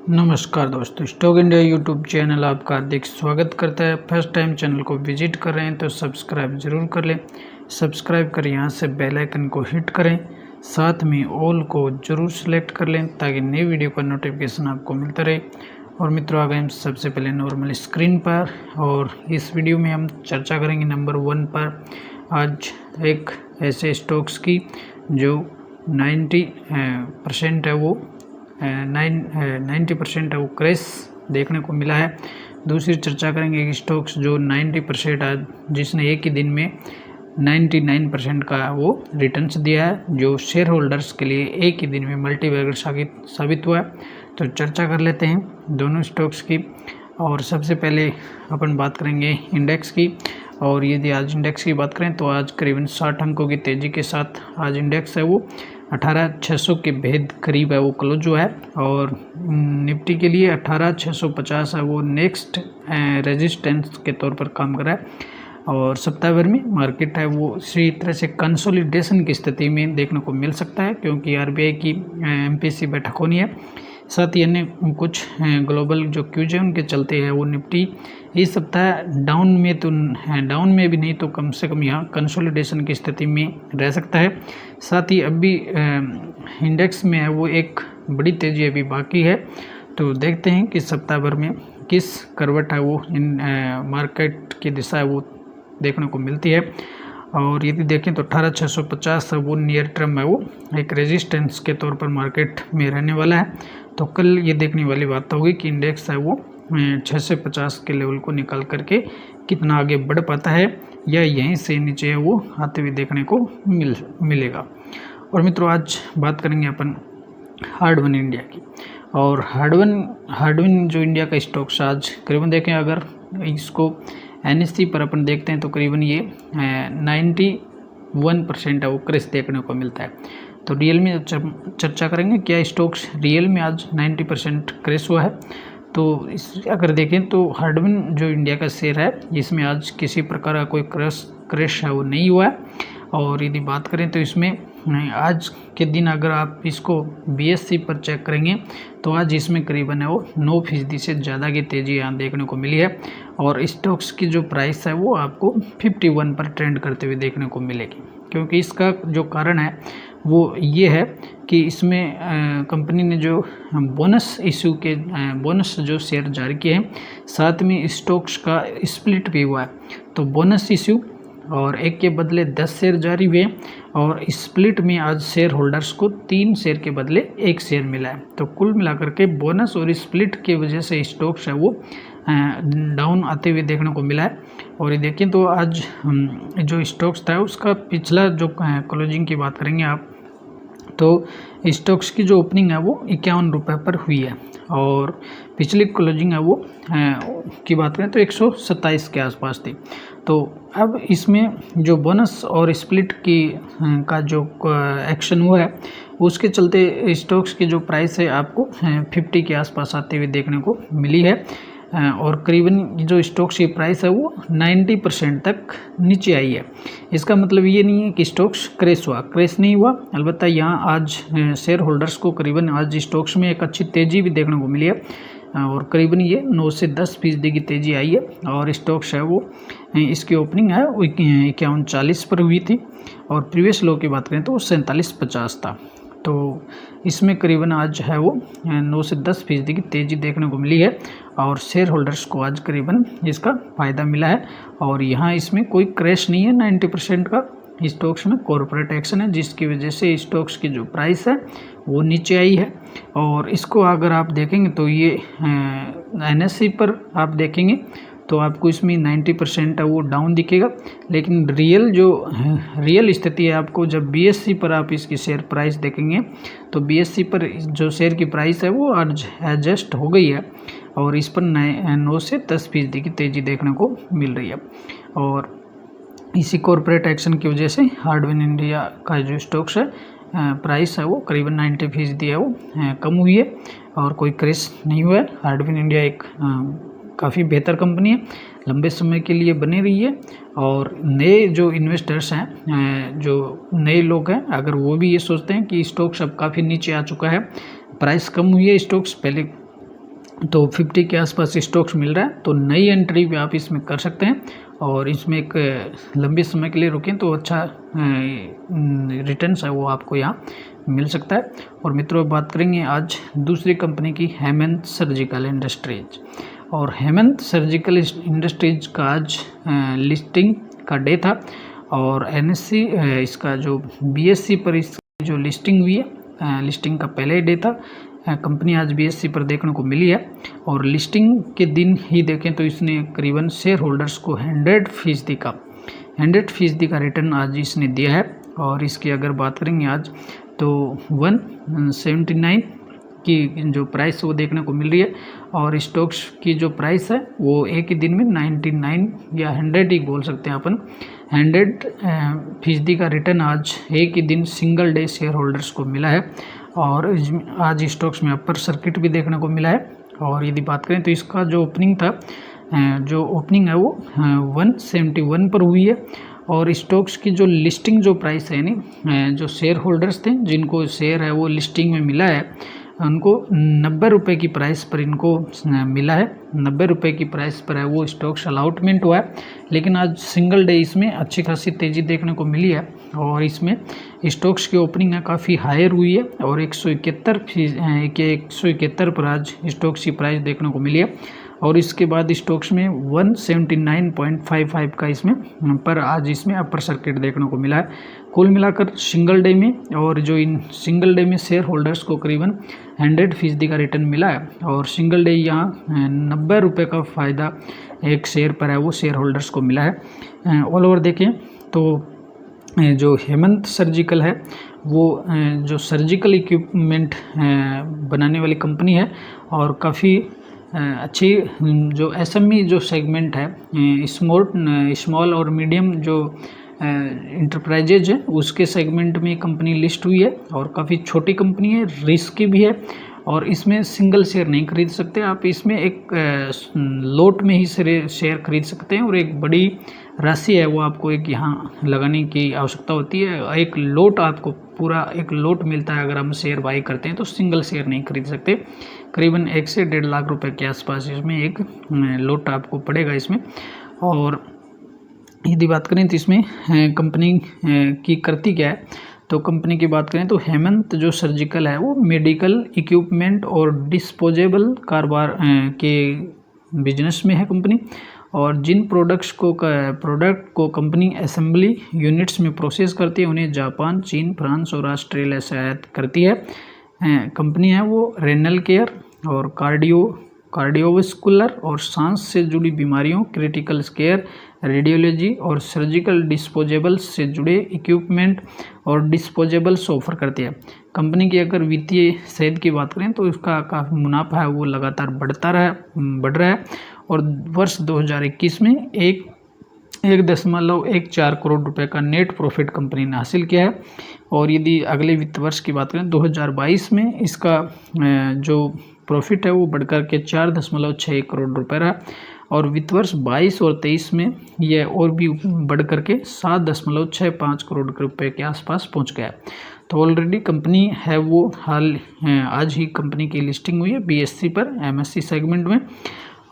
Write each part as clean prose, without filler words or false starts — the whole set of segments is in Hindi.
नमस्कार दोस्तों, स्टॉक इंडिया यूट्यूब चैनल आपका हार्दिक स्वागत करता है। फर्स्ट टाइम चैनल को विजिट कर रहे हैं तो सब्सक्राइब जरूर कर लें। सब्सक्राइब कर यहाँ से बेल आइकन को हिट करें, साथ में ऑल को जरूर सेलेक्ट कर लें ताकि नई वीडियो का नोटिफिकेशन आपको मिलता रहे। और मित्रों, आ गए हम सबसे पहले नॉर्मल स्क्रीन पर और इस वीडियो में हम चर्चा करेंगे नंबर 1 पर आज एक ऐसे स्टॉक्स की जो 90% है वो 90% है वो क्रैश देखने को मिला है। दूसरी चर्चा करेंगे कि स्टॉक्स जो 90% आज जिसने एक ही दिन में 99% का वो रिटर्न्स दिया है, जो शेयर होल्डर्स के लिए एक ही दिन में मल्टीबैगर साबित हुआ है। तो चर्चा कर लेते हैं दोनों स्टॉक्स की। और सबसे पहले अपन बात करेंगे इंडेक्स की। और यदि आज इंडेक्स की बात करें तो आज करीबन 60 अंकों की तेज़ी के साथ आज इंडेक्स है वो 18,600 के भेद करीब है वो क्लोज हुआ है। और निफ्टी के लिए 18,650 है वो नेक्स्ट रेजिस्टेंस के तौर पर काम कर रहा है। और सप्ताह भर में मार्केट है वो इसी तरह से कंसोलिडेशन की स्थिति में देखने को मिल सकता है, क्योंकि आरबीआई की एमपीसी बैठक होनी है। साथ ही अन्य कुछ ग्लोबल जो क्यूज है उनके चलते है वो निफ्टी इस सप्ताह डाउन में भी नहीं तो कम से कम यहाँ कंसोलिडेशन की स्थिति में रह सकता है। साथ ही अभी इंडेक्स में है वो एक बड़ी तेज़ी अभी बाकी है। तो देखते हैं कि सप्ताह भर में किस करवट है वो इन मार्केट की दिशा है वो देखने को मिलती है। और यदि देखें तो 18,650 वो नियर टर्म है वो एक रेजिस्टेंस के तौर पर मार्केट में रहने वाला है। तो कल ये देखने वाली बात होगी कि इंडेक्स है वो 650 के लेवल को निकाल करके कितना आगे बढ़ पाता है या यहीं से नीचे है वो आते हुए देखने को मिलेगा। और मित्रों, आज बात करेंगे अपन हार्डवन इंडिया की। और हार्डवन जो इंडिया का स्टॉक्स आज करीबन देखें, अगर इसको एनएससी पर अपन देखते हैं तो करीबन ये 91% है वो क्रैश देखने को मिलता है। तो रियल में चर्चा करेंगे क्या स्टॉक्स रियल में आज 90% क्रैश हुआ है। तो अगर देखें तो हार्डवन जो इंडिया का शेयर है इसमें आज किसी प्रकार का कोई क्रैश है वो नहीं हुआ है। और यदि बात करें तो इसमें आज के दिन अगर आप इसको बीएससी पर चेक करेंगे तो आज इसमें करीबन है वो 9% से ज़्यादा की तेज़ी यहाँ देखने को मिली है। और स्टॉक्स की जो प्राइस है वो आपको 51 पर ट्रेंड करते हुए देखने को मिलेगी, क्योंकि इसका जो कारण है वो ये है कि इसमें कंपनी ने जो बोनस जो शेयर जारी किए हैं, साथ में स्टॉक्स का स्प्लिट भी हुआ है। तो बोनस इश्यू और एक के बदले 10 शेयर जारी हुए और स्प्लिट में आज शेयर होल्डर्स को 3 शेयर के बदले 1 शेयर मिला है। तो कुल मिलाकर के बोनस और स्प्लिट की वजह से स्टॉक्स है वो डाउन आते हुए देखने को मिला है। और ये देखें तो आज जो स्टॉक्स था उसका पिछला जो क्लोजिंग की बात करेंगे आप तो स्टॉक्स की जो ओपनिंग है वो 51 रुपये पर हुई है। और पिछली क्लोजिंग है वो की बात करें तो 127 के आसपास थी। तो अब इसमें जो बोनस और स्प्लिट की का जो एक्शन हुआ है उसके चलते स्टॉक्स की जो प्राइस है आपको 50 के आसपास आते हुए देखने को मिली है। और करीबन जो स्टॉक्स की प्राइस है वो 90% तक नीचे आई है। इसका मतलब ये नहीं है कि स्टॉक्स क्रैश नहीं हुआ। अलबत्ता यहाँ आज शेयर होल्डर्स को करीबन आज स्टॉक्स में एक अच्छी तेज़ी भी देखने को मिली है और करीबन ये 9 से 10% की तेज़ी आई है। और स्टॉक्स है वो इसकी ओपनिंग है वो 51.40 पर हुई थी और प्रीवियस लो की बात करें तो 47.50 था। तो इसमें करीबन आज है वो 9 से 10% की तेज़ी देखने को मिली है और शेयर होल्डर्स को आज करीबन इसका फ़ायदा मिला है। और यहाँ इसमें कोई क्रैश नहीं है। 90% का स्टॉक्स में कॉर्पोरेट एक्शन है, जिसकी वजह से स्टॉक्स की जो प्राइस है वो नीचे आई है। और इसको अगर आप देखेंगे तो ये एनएससी पर आप देखेंगे तो आपको इसमें 90% है वो डाउन दिखेगा। लेकिन रियल स्थिति है आपको जब बीएससी पर आप इसकी शेयर प्राइस देखेंगे तो बीएससी पर जो शेयर की प्राइस है वो आज एडजस्ट हो गई है और इस पर 9 से 10% की तेज़ी देखने को मिल रही है। और इसी कॉर्पोरेट एक्शन की वजह से हार्डवन इंडिया का जो स्टॉक्स है प्राइस है वो करीबन 90% है वो कम हुई है और कोई क्रैश नहीं हुआ है। हार्डवन इंडिया एक काफ़ी बेहतर कंपनी है, लंबे समय के लिए बनी रही है। और नए जो इन्वेस्टर्स हैं, जो नए लोग हैं, अगर वो भी ये सोचते हैं कि स्टॉक्स अब काफ़ी नीचे आ चुका है, प्राइस कम हुई है स्टॉक्स पहले तो 50 के आसपास स्टॉक्स मिल रहा है, तो नई एंट्री भी आप इसमें कर सकते हैं और इसमें एक लंबे समय के लिए रुकें तो अच्छा रिटर्न्स है वो आपको यहाँ मिल सकता है। और मित्रों बात करेंगे आज दूसरी कंपनी की, हेमंत सर्जिकल इंडस्ट्रीज। और हेमंत सर्जिकल इंडस्ट्रीज का आज लिस्टिंग का डे था और एनएससी इसका जो बीएससी पर इसकी जो लिस्टिंग हुई है, लिस्टिंग का पहले डे था। कंपनी आज बीएससी पर देखने को मिली है और लिस्टिंग के दिन ही देखें तो इसने करीबन शेयर होल्डर्स को 100% का रिटर्न आज इसने दिया है। और इसकी अगर बात करेंगे आज तो 179 की जो प्राइस वो देखने को मिल रही है और स्टॉक्स की जो प्राइस है वो एक ही दिन में 99 या 100 ही बोल सकते हैं अपन, 100% का रिटर्न आज एक ही दिन सिंगल डे शेयर होल्डर्स को मिला है। और आज स्टॉक्स में अपर सर्किट भी देखने को मिला है। और यदि बात करें तो इसका जो ओपनिंग था, जो ओपनिंग है वो 171 पर हुई है और स्टॉक्स की जो लिस्टिंग जो प्राइस है यानी जो शेयर होल्डर्स थे जिनको शेयर है वो लिस्टिंग में मिला है उनको 90 रुपये की प्राइस पर इनको मिला है, 90 रुपये की प्राइस पर है वो स्टॉक्स अलॉटमेंट हुआ है। लेकिन आज सिंगल डे इसमें अच्छी खासी तेज़ी देखने को मिली है और इसमें स्टॉक्स की ओपनिंग है काफ़ी हायर हुई है और 171 पर आज स्टॉक्स की प्राइस देखने को मिली है। और इसके बाद स्टॉक्स में 179.55 का इसमें पर आज इसमें अपर सर्किट देखने को मिला है। कुल मिलाकर सिंगल डे में और जो इन सिंगल डे में शेयर होल्डर्स को करीबन 100% का रिटर्न मिला है और सिंगल डे यहाँ 90 रुपये का फ़ायदा एक शेयर पर है वो शेयर होल्डर्स को मिला है। ऑल ओवर देखें तो जो हेमंत सर्जिकल है वो जो सर्जिकल इक्विपमेंट बनाने वाली कंपनी है और काफ़ी अच्छी जो एसएमई जो सेगमेंट है, स्मॉल और मीडियम जो इंटरप्राइजेज है उसके सेगमेंट में कंपनी लिस्ट हुई है और काफ़ी छोटी कंपनी है, रिस्की भी है और इसमें सिंगल शेयर नहीं खरीद सकते आप, इसमें एक लोट में ही शेयर खरीद सकते हैं और एक बड़ी राशि है वो आपको एक यहाँ लगाने की आवश्यकता होती है। एक लोट आपको पूरा एक लोट मिलता है अगर हम शेयर बाई करते हैं तो सिंगल शेयर नहीं खरीद सकते। करीबन 1 से 1.5 लाख रुपए के आसपास इसमें एक लोट आपको पड़ेगा इसमें। और यदि बात करें तो इसमें कंपनी की करती क्या है, तो कंपनी की बात करें तो हेमंत जो सर्जिकल है वो मेडिकल इक्विपमेंट और डिस्पोजेबल कारोबार के बिजनेस में है कंपनी। और जिन प्रोडक्ट को कंपनी असेंबली यूनिट्स में प्रोसेस करती है उन्हें जापान, चीन, फ्रांस और ऑस्ट्रेलिया से आयात करती है। कंपनी है वो रेनल केयर और कार्डियोवास्कुलर और सांस से जुड़ी बीमारियों, क्रिटिकल केयर, रेडियोलॉजी और सर्जिकल डिस्पोजेबल्स से जुड़े इक्विपमेंट और डिस्पोजेबल्स ऑफर करती है। कंपनी की अगर वित्तीय सेहत की बात करें तो इसका काफ़ी मुनाफा है वो लगातार बढ़ रहा है और वर्ष 2021 में 1.14 करोड़ रुपए का नेट प्रॉफिट कंपनी ने हासिल किया है। और यदि अगले वित्त वर्ष की बात करें 2022 में इसका जो प्रॉफिट है वो बढ़कर के 4.6 करोड़ रुपए रहा और वित्त वर्ष 22 और 23 में यह और भी बढ़ करके 7.65 करोड़ रुपए के आसपास पहुंच गया। तो ऑलरेडी कंपनी है वो आज ही कंपनी की लिस्टिंग हुई है बीएससी पर एमएससी सेगमेंट में।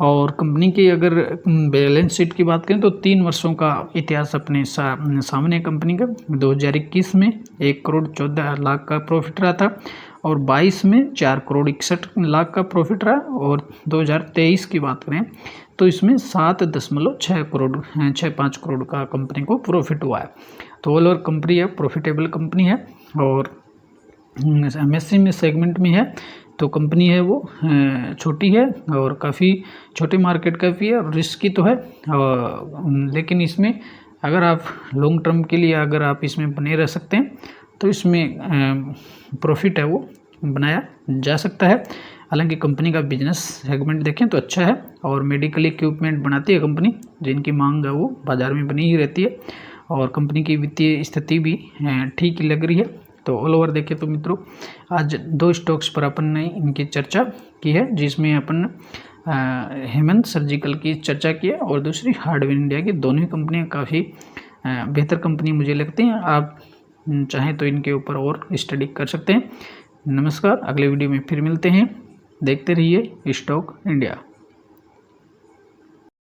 और कंपनी की अगर बैलेंस शीट की बात करें तो 3 वर्षों का इतिहास अपने सामने कंपनी का 2021 में 1 करोड़ 14 लाख का प्रॉफिट रहा था और 22 में 4 करोड़ 61 लाख का प्रॉफिट रहा और 2023 की बात करें तो इसमें 7.65 करोड़ का कंपनी को प्रॉफिट हुआ है। तो ऑल ओवर कंपनी है प्रॉफिटेबल कंपनी है और एमएससी में सेगमेंट में है। तो कंपनी है वो छोटी है और काफ़ी छोटे मार्केट कैप है और रिस्की तो है लेकिन इसमें अगर आप लॉन्ग टर्म के लिए अगर आप इसमें बने रह सकते हैं तो इसमें प्रॉफिट है वो बनाया जा सकता है। हालांकि कंपनी का बिजनेस सेगमेंट देखें तो अच्छा है और मेडिकल इक्विपमेंट बनाती है कंपनी जिनकी मांग है वो बाज़ार में बनी ही रहती है और कंपनी की वित्तीय स्थिति भी ठीक ही लग रही है। तो ऑल ओवर देखें तो मित्रों आज 2 स्टॉक्स पर अपन ने इनकी चर्चा की है जिसमें अपन हेमंत सर्जिकल की चर्चा की है और दूसरी हार्डवेयर इंडिया की। दोनों ही कंपनियां काफ़ी बेहतर कंपनी मुझे लगती हैं, आप चाहें तो इनके ऊपर और स्टडी कर सकते हैं। नमस्कार, अगले वीडियो में फिर मिलते हैं। देखते रहिए स्टॉक इंडिया।